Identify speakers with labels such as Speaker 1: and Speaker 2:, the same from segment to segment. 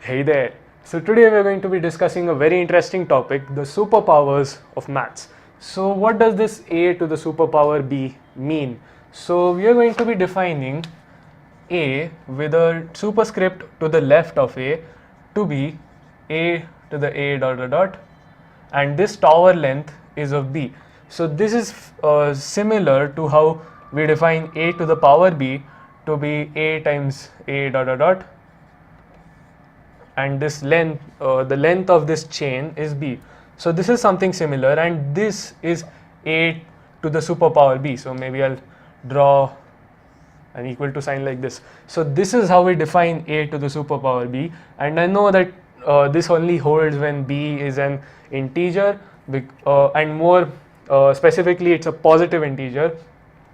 Speaker 1: Hey there! So today we are going to be discussing a very interesting topic, the superpowers of maths. So what does this a to the superpower b mean? So we are going to be defining a with a superscript to the left of a to be a to the a dot dot dot, and this tower length is of b. So this is similar to how we define a to the power b to be a times a dot dot dot, and this length, the length of this chain is b. So this is something similar, and this is a to the superpower b. So maybe I'll draw an equal to sign like this. So this is how we define a to the superpower b, and I know that this only holds when b is an integer, and more specifically it's a positive integer,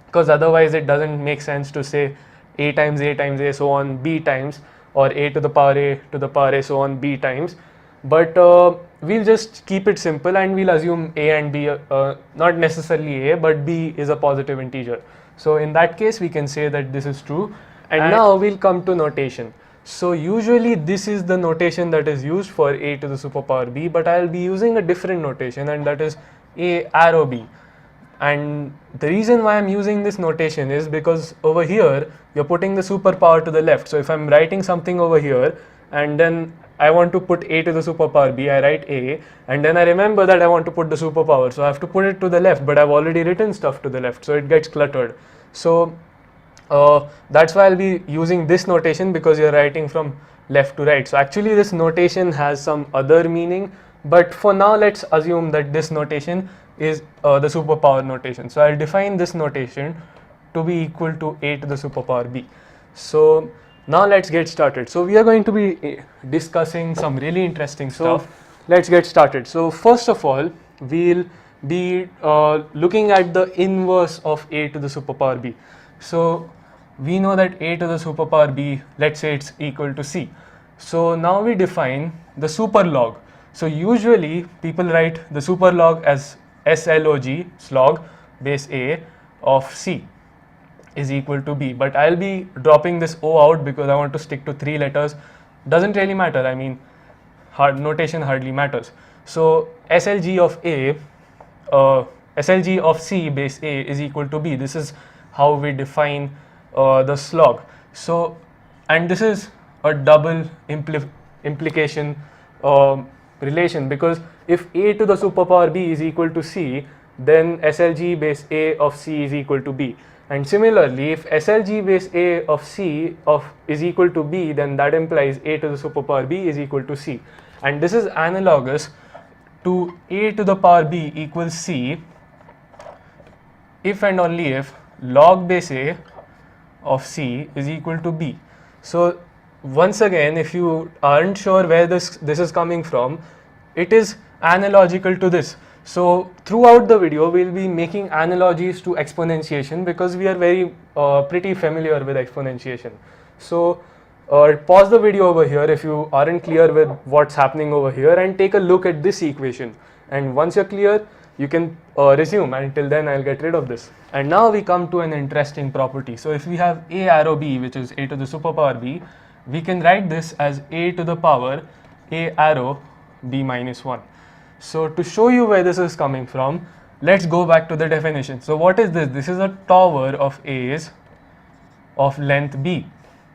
Speaker 1: because otherwise it doesn't make sense to say a times a so on b times, or a to the power a so on b times. But we'll just keep it simple and we'll assume a and b, not necessarily a, but b is a positive integer. So in that case we can say that this is true. And now we'll come to notation. So usually this is the notation that is used for a to the superpower b, but I'll be using a different notation, and that is a arrow b. And the reason why I'm using this notation is because over here you're putting the superpower to the left. So if I'm writing something over here and then I want to put a to the superpower b, I write a, and then I remember that I want to put the superpower, so I have to put it to the left, but I've already written stuff to the left, so it gets cluttered. So that's why I'll be using this notation, because you're writing from left to right. So actually this notation has some other meaning, but for now let's assume that this notation is the superpower notation. So I'll define this notation to be equal to a to the superpower b. So now let's get started. So we are going to be discussing some really interesting stuff. Let's get started. So first of all, we'll be looking at the inverse of a to the superpower b. So we know that a to the superpower b, let's say it's equal to c. So now we define the superlog. So usually people write the superlog as slog, slog base a of c is equal to b, but I'll be dropping this o out because I want to stick to 3 letters. Doesn't really matter, I mean notation hardly matters. So slg of a, slg of c base a is equal to b. This is how we define the slog. So, and this is a double implication relation, because if a to the superpower b is equal to c, then slg base a of c is equal to b. And similarly, if slg base a of c is equal to b, then that implies a to the superpower b is equal to c. And this is analogous to a to the power b equals c if and only if log base a of c is equal to b. So once again, if you aren't sure where this is coming from, it is analogical to this. So throughout the video we'll be making analogies to exponentiation, because we are very pretty familiar with exponentiation. So pause the video over here if you aren't clear with what's happening over here, and take a look at this equation, and once you're clear you can resume. Until then I'll get rid of this. And now we come to an interesting property. So if we have a arrow b, which is a to the superpower b, we can write this as a to the power a arrow b minus 1. So to show you where this is coming from, let's go back to the definition. So what is this? This is a tower of a's of length b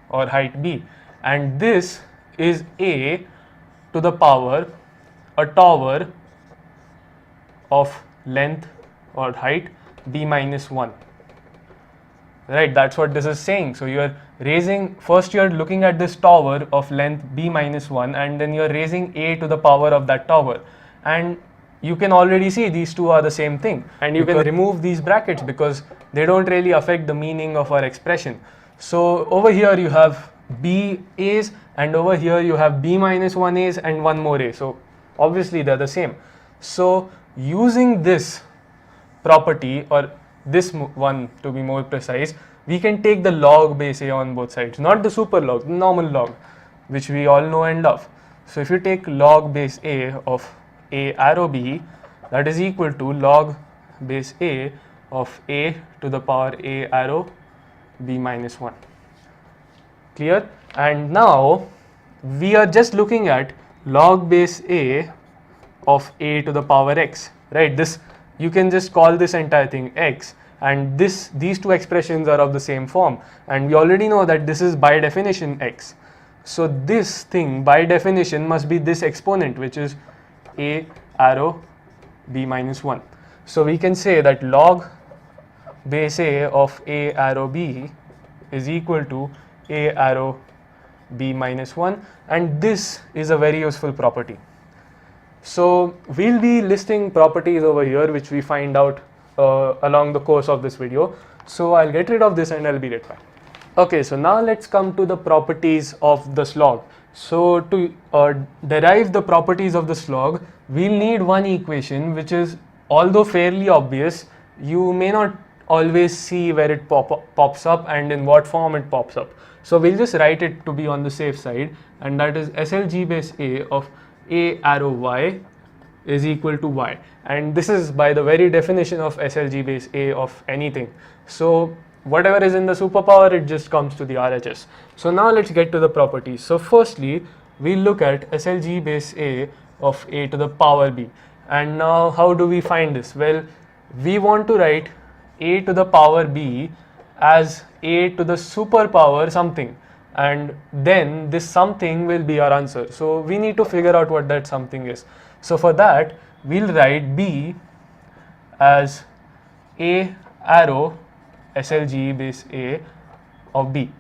Speaker 1: or height b, and this is a to the power a tower of length or height b minus 1. Right, that's what this is saying. So you are raising, first you are looking at this tower of length b minus 1, and then you are raising a to the power of that tower, and you can already see these two are the same thing, and you can remove these brackets because they don't really affect the meaning of our expression. So over here you have b a's, and over here you have b minus 1 a's and one more a, so obviously they're the same. So using this property, or this one to be more precise, we can take the log base a on both sides, not the super log, the normal log, which we all know and love. So if you take log base a of a arrow b, that is equal to log base a of a to the power a arrow b minus 1. Clear? And now we are just looking at log base a of a to the power x, right? This, you can just call this entire thing x, and these two expressions are of the same form, and we already know that this is by definition x. So this thing by definition must be this exponent, which is a arrow b minus 1. So we can say that log base a of a arrow b is equal to a arrow b minus 1, and this is a very useful property. So we'll be listing properties over here which we find out along the course of this video. So I'll get rid of this and I'll be right back. Okay, so now let's come to the properties of the slog. So to derive the properties of the slog, we'll need one equation which is, although fairly obvious, you may not always see where it pops up and in what form it pops up. So we'll just write it to be on the safe side, and that is SLG base A of a arrow y is equal to y, and this is by the very definition of SLG base A of anything. So whatever is in the superpower, it just comes to the RHS. So now let's get to the properties. So firstly, we look at SLG base A of a to the power b, and now how do we find this? Well, we want to write a to the power b as a to the superpower something, and then this something will be our answer. So we need to figure out what that something is. So for that, we'll write b as a arrow SLG base A of b,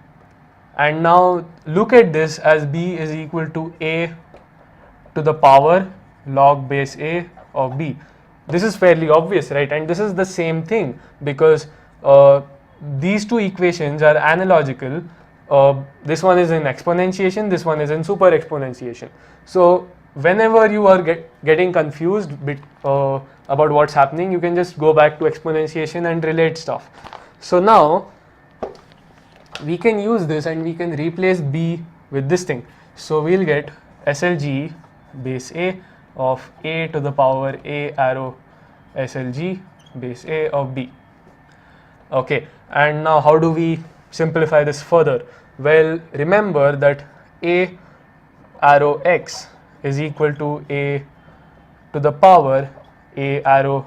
Speaker 1: and now look at this as b is equal to a to the power log base A of b. This is fairly obvious, right? And this is the same thing because these two equations are analogical. This one is in exponentiation, this one is in super exponentiation. So whenever you are getting confused about what's happening, you can just go back to exponentiation and relate stuff. So now we can use this and we can replace b with this thing. So we'll get SLG base A of a to the power a arrow SLG base A of b. Okay, and now how do we simplify this further? Well, remember that a arrow x is equal to a to the power a arrow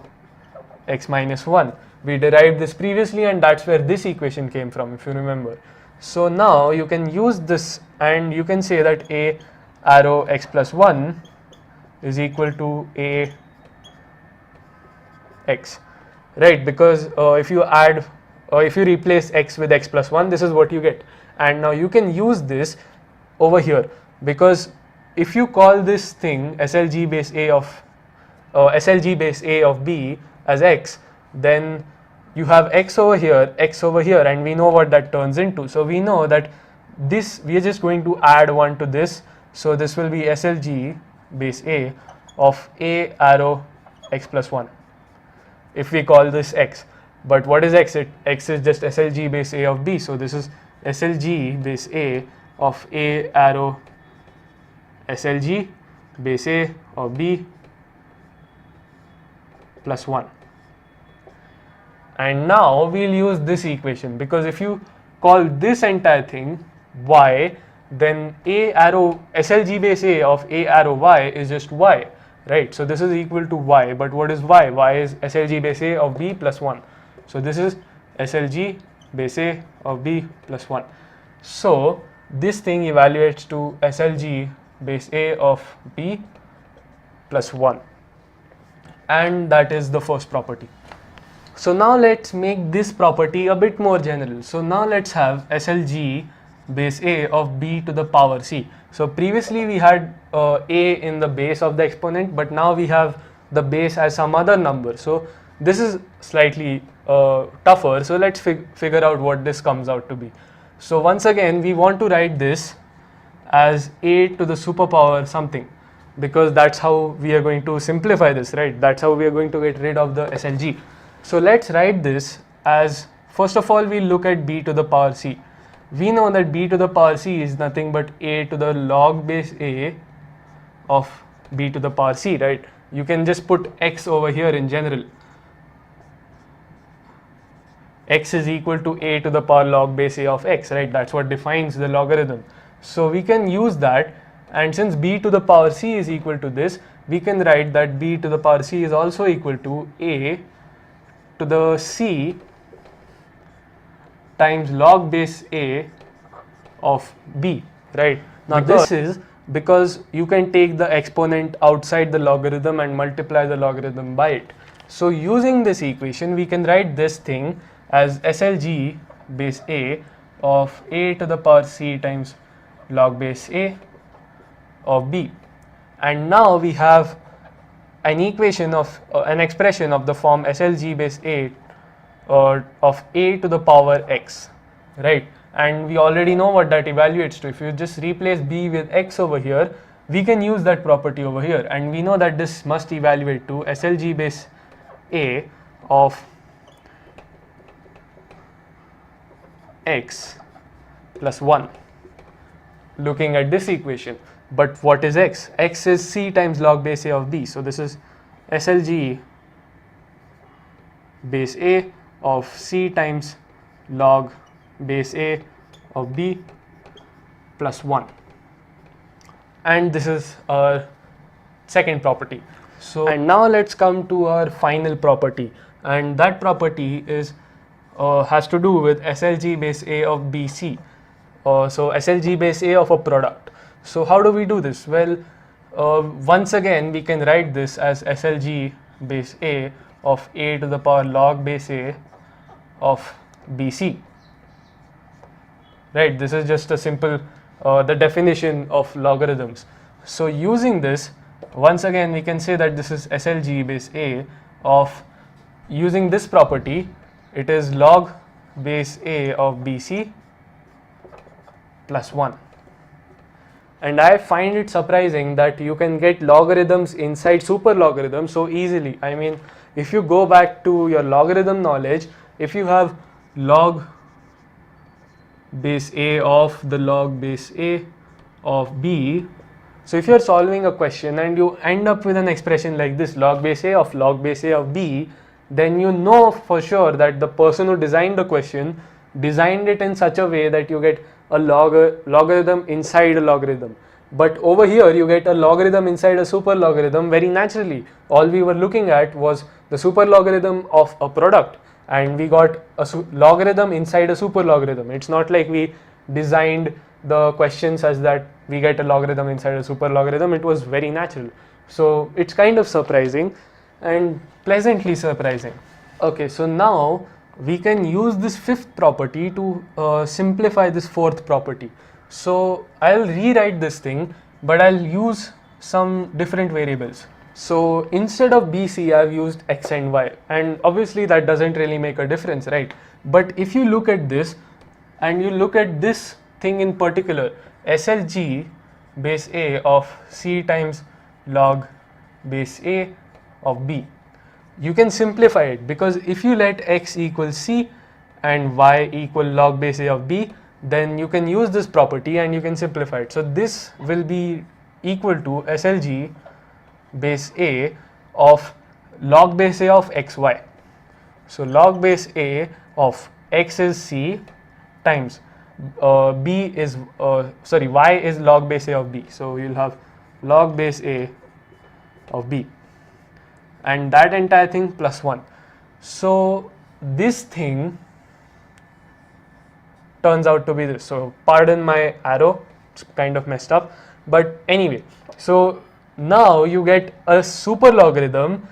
Speaker 1: x minus 1. We derived this previously, and that's where this equation came from, if you remember. So now you can use this and you can say that a arrow x plus 1 is equal to a x, right? Because if you add or if you replace x with x plus 1, this is what you get. And now you can use this over here, because if you call this thing SLG base A of b as x, then you have x over here, and we know what that turns into. So we know that this, we are just going to add 1 to this, so this will be SLG base A of a arrow x plus 1 if we call this x. But what is x? X is just SLG base A of b, so this is SLG base A of a arrow SLG base A of b plus 1. And now we'll use this equation, because if you call this entire thing y, then a arrow SLG base A of a arrow y is just y, right? So this is equal to y, but what is y? Y is SLG base A of b plus 1. So this is SLG base A of b plus 1. So this thing evaluates to SLG base A of b plus 1, and that is the first property. So now let's make this property a bit more general. So now let's have SLG base A of b to the power c. So previously we had a in the base of the exponent, but now we have the base as some other number. So this is slightly tougher. So let's figure out what this comes out to be. So once again, we want to write this as a to the superpower something, because that's how we are going to simplify this, right? That's how we are going to get rid of the SLG. So let's write this as, first of all, we look at b to the power c. We know that b to the power c is nothing but a to the log base A of b to the power c, right? You can just put x over here in general. X is equal to a to the power log base A of x, right? That's what defines the logarithm. So we can use that, And since b to the power c is equal to this, we can write that b to the power c is also equal to a to the c times log base a of b, right? Now this is because you can take the exponent outside the logarithm and multiply the logarithm by it. So using this equation, we can write this thing as SLG base a of a to the power c times log base a of b. And now we have an equation of an expression of the form SLG base a of a to the power x, right? And we already know what that evaluates to. If you just replace b with x over here, we can use that property over here, and we know that this must evaluate to SLG base a of x plus 1, looking at this equation. But what is x? X is c times log base a of b. So this is SLG base a of c times log base a of b plus 1. And this is our second property. So, and now let's come to our final property, and that property is has to do with SLG base a of bc. So SLG base a of a product. So how do we do this? Well, once again we can write this as SLG base a of a to the power log base a of bc, right? This is just a simple the definition of logarithms. So using this, once again we can say that this is SLG base a of, using this property, it is log base a of bc plus 1. And I find it surprising that you can get logarithms inside super logarithms so easily. I mean, if you go back to your logarithm knowledge, if you have log base a of the log base a of b, so if you are solving a question and you end up with an expression like this, log base a of log base a of b, then you know for sure that the person who designed the question designed it in such a way that you get a logarithm inside a logarithm. But over here you get a logarithm inside a super logarithm very naturally. All we were looking at was the super logarithm of a product, and we got a logarithm inside a super logarithm. It's not like we designed the question such that we get a logarithm inside a super logarithm. It was very natural. So it's kind of surprising and pleasantly surprising. Okay, so now we can use this fifth property to simplify this fourth property. So I'll rewrite this thing, but I'll use some different variables. So instead of BC, I've used X and Y, and obviously that doesn't really make a difference, right? But if you look at this and you look at this thing in particular, SLG base A of C times log base A of B, you can simplify it, because if you let X equal C and Y equal log base A of B, then you can use this property and you can simplify it. So this will be equal to SLG base A of log base A of XY. So log base A of X is C times Y is log base A of B. So you'll have log base A of B, and that entire thing plus 1. So this thing turns out to be this. So pardon my arrow, it's kind of messed up, but anyway, so now you get a super logarithm,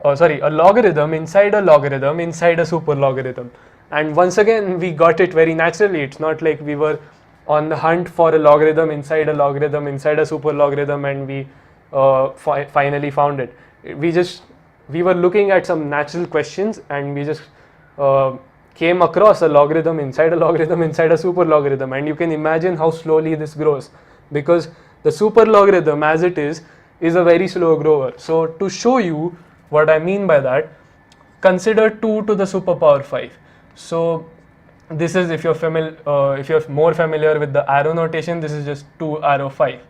Speaker 1: a logarithm inside a logarithm inside a super logarithm. And once again we got it very naturally. It's not like we were on the hunt for a logarithm inside a super logarithm and we finally found it. We were looking at some natural questions and we just came across a logarithm inside a super logarithm, and you can imagine how slowly this grows, because the super logarithm as it is a very slow grower. So to show you what I mean by that, consider 2 to the superpower 5. So this is, if you're more familiar with the arrow notation, this is just 2 arrow 5,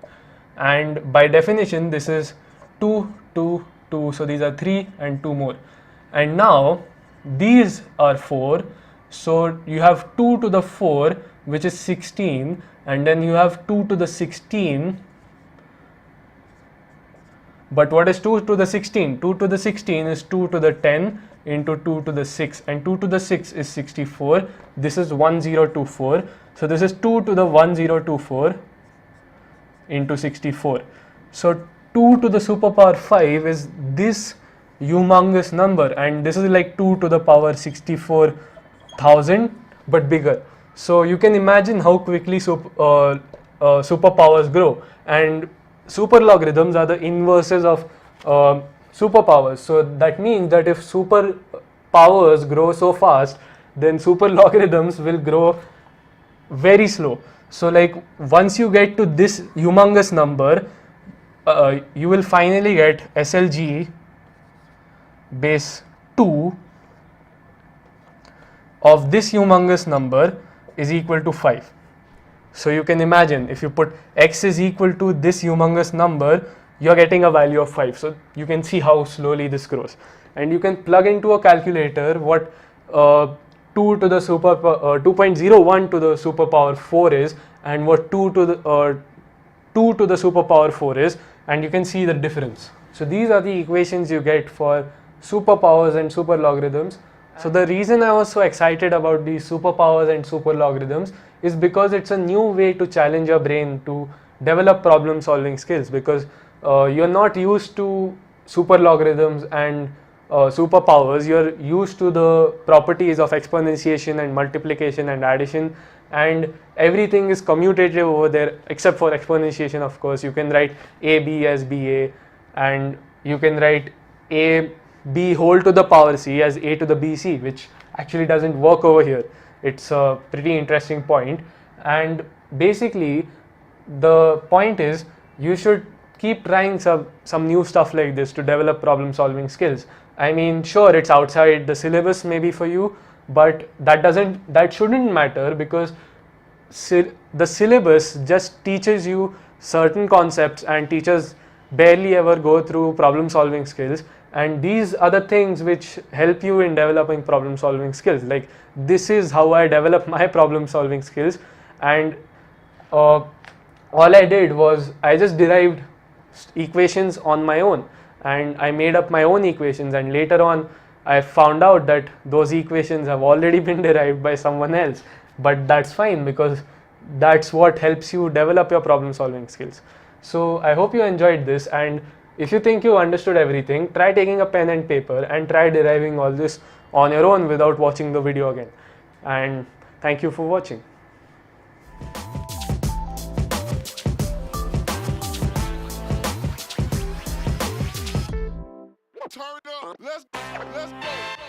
Speaker 1: and by definition this is 2 2 2, so these are 3 and 2 more, and now these are 4, so you have 2 to the 4, which is 16, and then you have 2 to the 16, But what is 2 to the 16? 2 to the 16 is 2 to the 10 into 2 to the 6, and 2 to the 6 is 64. This is 1024. So this is 2 to the 1024 into 64. So 2 to the superpower 5 is this humongous number, and this is like 2 to the power 64,000 but bigger. So you can imagine how quickly superpowers grow, and super logarithms are the inverses of superpowers. So that means that if superpowers grow so fast, then super logarithms will grow very slow. So like once you get to this humongous number, you will finally get SLG base 2 of this humongous number is equal to 5. So you can imagine if you put x is equal to this humongous number, you're getting a value of 5. So you can see how slowly this grows, and you can plug into a calculator what 2 to the 2.01 to the superpower 4 is, and what 2 to the superpower 4 is, and you can see the difference. So these are the equations you get for superpowers and super logarithms. So the reason I was so excited about these superpowers and super logarithms is because it's a new way to challenge your brain to develop problem solving skills, because you're not used to super logarithms and superpowers. You're used to the properties of exponentiation and multiplication and addition, and everything is commutative over there except for exponentiation. Of course, you can write AB as BA, and you can write AB whole to the power C as A to the BC, which actually doesn't work over here. It's a pretty interesting point, and basically the point is you should keep trying some new stuff like this to develop problem solving skills. I mean, sure, it's outside the syllabus maybe for you, but that shouldn't matter, because the syllabus just teaches you certain concepts, and teachers barely ever go through problem solving skills, and these are the things which help you in developing problem solving skills. Like, this is how I develop my problem solving skills, and all I did was I just derived equations on my own, and I made up my own equations, and later on I found out that those equations have already been derived by someone else, but that's fine, because that's what helps you develop your problem solving skills. So I hope you enjoyed this, and if you think you understood everything, try taking a pen and paper and try deriving all this on your own without watching the video again. And thank you for watching.
Speaker 2: Turn up. Let's go.